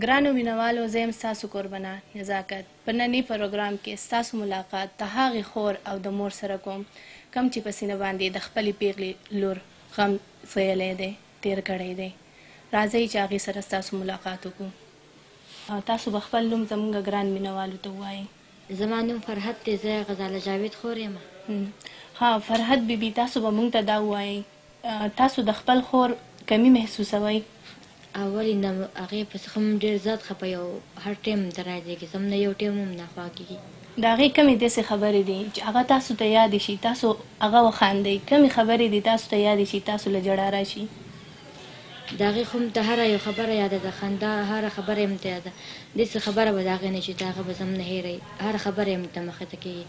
ګرانو مینوالو، زه یم ستاسو قربانه نزاکت. په ننني پروګرام کې ستاسو ملاقات د هغې خور او د مور سره کوم کم چې په سینه باندې د خپلې پیغلې لور غم ځایلی دی، تیر کړی دی. راځئ چې هغې سره ستاسو ملاقات وکړو. تاسو به خپل نوم زموږ ګران مینوالو ته ووایئ. زما نوم فرحت دی، زه غزاله جاوید خور یم. ها فرحت بیبي، تاسو به موږ ته دا ووایئ، تاسو د خپل خور کمی محسوسوئ؟ اولې نه هغې پسې خو م ډېر زیات خفه یو هر ټایم ته راځېږي، زم نه یو ټایم هم ناخوا کېږي. د هغې کمې داسې خبرې دي چې هغه تاسو ته یادې شي، تاسو هغه وخاندئ؟ کمې خبرې دي تاسو ته یادې شي، تاسو له ژړا راشي؟ د هغې خو م ته هره یو خبره یاده ده، خندا هره خبره یې م ته یاده. داسې خبره به د هغې نه چې د هغه به زم نه هېروي، هره خبره یې م ته مخې ته کېږي.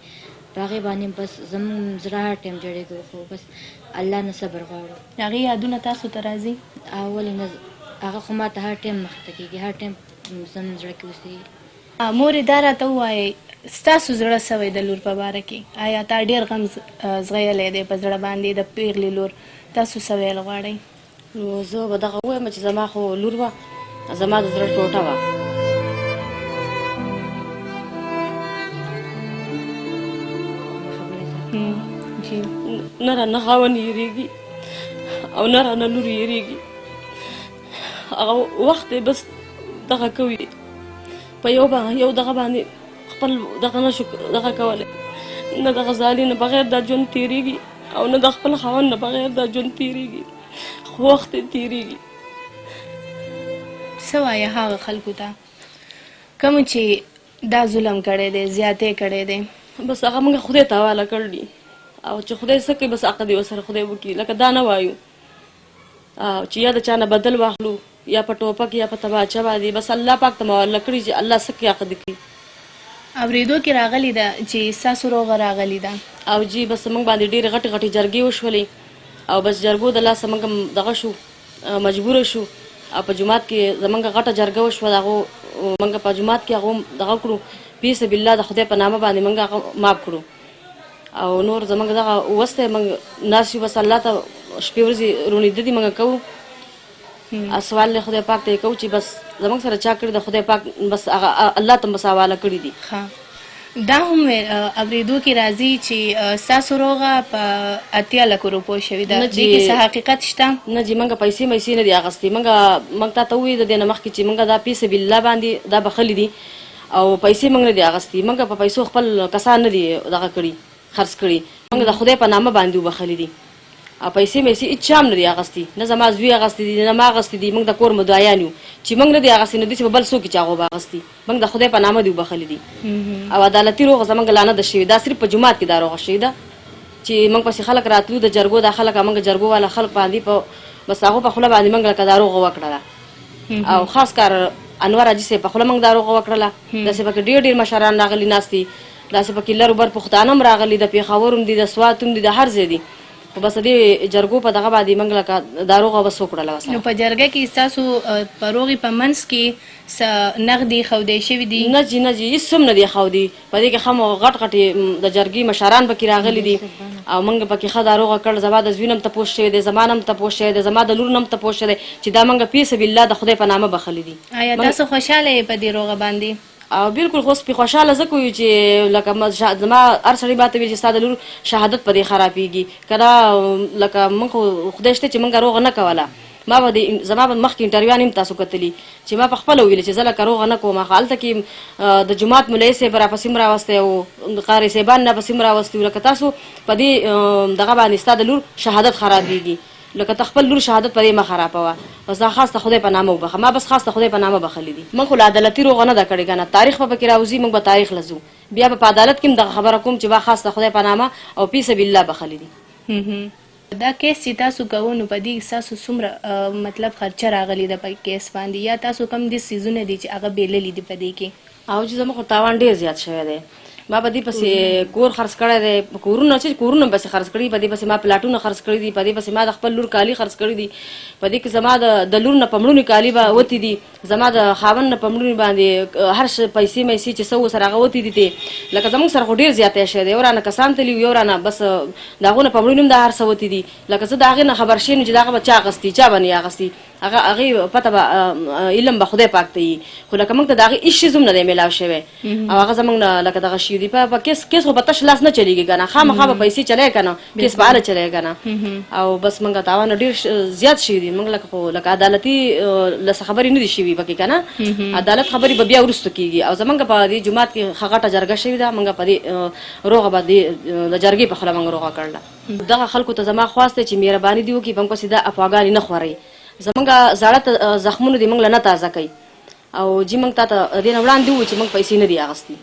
په هغې باندې بس زموږ زړه هر ټایم جړېږي، خو بس الله نه صبر غواړو. د هغې یادونه تاسو ته راځي؟ ولې نه، هغه خو ما ته هر ټایم مخې ته کېږي، هر ټایم زم زړه کې اوسېږي. مورې دا راته ووایئ، ستاسو زړه سوی د لور په باره کې؟ آیا تا ډېر غم زغیلی دی په زړه باندې د پیغلې لور، تاسو څه ویل غواړئ؟ نو زه به دغه ووایم چې زما خو لور وه، زما د زړه ټوټه وه. نه رانه خاوند هېرېږي او نه رانه لور هېرېږي. هغه وخت یې بس دغه کوي، په یو دغه باندې خپل دغه نه شو دغه کولی، نه د غزالې نه بغیر دا ژوند تېرېږي او نه د خپل خاوند نه بغیر دا ژوند تېرېږي، خو وخت یې تېرېږي. څه وایه هغه خلکو ته کومو چې دا ظلم کړی دی، زیاتی کړی دی؟ بس هغه موږ خدای ته حواله کړل دي، او چې خدای څه کوي بس حق دې ورسره خدای وکړي. لکه دا نه وایو چې یا د چا نه بدل واخلو، یا په ټوپک یا په تباچه باندې، بس الله پاک ته موله کړي چې الله څه کوي حق دې کوي. اورېدو کې راغلی ده چې ستاسو روغه راغلې ده، او جی بس موږ باندې ډېرې غټې غټې جرګې وشولې، او بس جرګو د لاسه موږ دغه شو، مجبوره شو، او په جومات کې زموږ غټه جرګه وشوه، د هغو موږ په جومات کې هغو دغه کړو، فی سبیل الله د خدای په نامه باندې موږ هغه ماف کړو. او نور زموږ دغه وس دی، موږ ناست یو، بس الله ته شپې ورځې روڼېده دي موږ کوو، سوال له خدای پاک ته یې کوو چې بس زموږ سره چا کړي د خدای پاک بس هغه الله ته بس حواله کړي دي. دا هم اورېدو کې راځي چې ستاسو روغه په 80 لکو روپو شوې ده، دې کې څه حقیقت شته؟ نه جي موږ پیسې مېسې نه دي اخیستې، موږ تا ته ووایي د دې نه مخکې چې موږ دا فی سبیل الله باندې دا بخلي دي، او پیسې موږ نه دي اخیستې، موږ په پیسو خپل کسان نه دي دغه کړي خرڅ کړي، موږ د خدای په نامه باندې وبخلي دي، او پیسې مېسې هېڅ چا هم نه دي اخیستې، نه زما زوی اخیستې دي نه ما اخیستې دي. موږ د کور مدعیان یو چې موږ نه دي اخیستې، نو داسې به بل څوک چې هغو به اخیستې، موږ د خدای په نامه دي وبخلي دي. او عدالتي روغه زموږ لا نه ده شوې، دا صرف په جومات کې دا روغه شوې ده چې موږ پسې خلک راتلو د جرګو، دا خلک موږ جرګو والا خلک باندې په بس هغو په خوله باندې موږ لکه دا روغه وکړله، او خاص کار انور حاجي صاحب په خوله موږ دا روغه وکړله. داسې پکې ډېر ډېر مشران راغلي ناست دي، داسې پکې لر بر پښتانه هم راغلي، د پېښور هم دي، د سوات هم دي، د هر ځای دي، خو بس دې جرګو په دغه باندې موږ لکه دا روغه بس وکړله. نو په جرګه کې ستاسو په روغې په منځ کې څه نغدې ښودی شوي دي؟ نه جي نه جي هېڅ هم نه دي ښودي، په دې کې ښه غټ غټې د جرګې مشران پکې راغلي دي، او موږ پکې ښه دا روغه کړل. زما د زوی نه هم تپوس شوی دی، زما نه هم تپوس شوی دی، زما د لور نه هم تپوس شوی دی چې دا موږ فی سبیل الله د خدای په نامه بخلي دي. آیا تاسو خوشحاله یې په دې روغه باندې؟ او بالکل خو سپې خوشحاله ځکه وي چې لکه زما هر سړی ماته وایي چې ستا د لور شهادت په دې خرابېږي، که دا لکه موږ خو خدای شته چې موږ روغه نه کوله، ما به زما به مخکې انټرویوانې هم تاسو کتلي چې ما په خپله ویلې چې زه لکه روغه نه کوم. هلته کې د جومات ملایي صاحب راپسې م راوستی او قاري صاحبان راپسې م راوستي وو، لکه تاسو په دې دغه باندې ستا د لور شهادت خرابېږي، لکه ته خپل لور شهادت په دې مه خرابوه، بس دا خاص ته خدای په نامه وبخه. ما بس خاص ته خدای په نامه بخلي دي، موږ خو له عدالتي روغه نه ده کړې که نه، تاریخ به پکې راوځي، موږ به تاریخ له ځو، بیا به په عدالت کې هم دغه خبره کوم چې با خاص ته خدای په نامه او فی سبیل الله بخلي دي. دا کیس چې تاسو کوو نو په دې ستاسو څومره مطلب خرچه راغلې ده په کیس باندې، یا تاسو کم دې څیزونه دي چې هغه بیللي دي په دې کې؟ او چې زما خو تاوان ډېر زیات شوی دی، ما په دې پسې کور خرڅ کړی دی، کورونه چې کورونه پسې خرڅ کړي، په دې پسې ما پلاټونه خرڅ کړي دي، په دې پسې ما د خپل لور کالي خرڅ کړي دي، په دې کې زما د لور نه په مړونې کالي به وتې دي، زما د خاوند په مړونی باندې هر څه پیسې مېسي چې سو سره غوتی دي لکه زمونږ سره ډیر زیاتې شه دی ورانه کسان تلی یو رانه بس داغونه په مړونی د هر څه وتی دي لکه زه داغه نه خبر شین چې داغه بچا غستی چا باندې غستی هغه پته به علم به خدای پاک ته خو لکه موږ ته داغه هیڅ زوم نه ملاو شوی او هغه زمونږ لکه دغه شی دی په کیس خو پته شلاس نه چلیږي کنه خامخا به پیسې چلای کنه کیس به چلای کنه او بس موږ تاوان ډیر زیات شي دي موږ لکه عدالتي لس خبرې نه دي شي پکې کنه عدالت خبرې به بیا ورستو کیږي او زمونږ په دې جمعات کې خغټه جرګه شوی دا موږ په دې روغه باندې د جرګې په خله موږ روغه کړل دغه خلکو ته زما خواسته چې مهرباني دی وکي بم کو سیده افغاني نه خوري زمونږ زړه زخمونه دي موږ نه تازه کوي او جی موږ ته دې نه وړاندې و چې موږ پیسې نه دی اغستې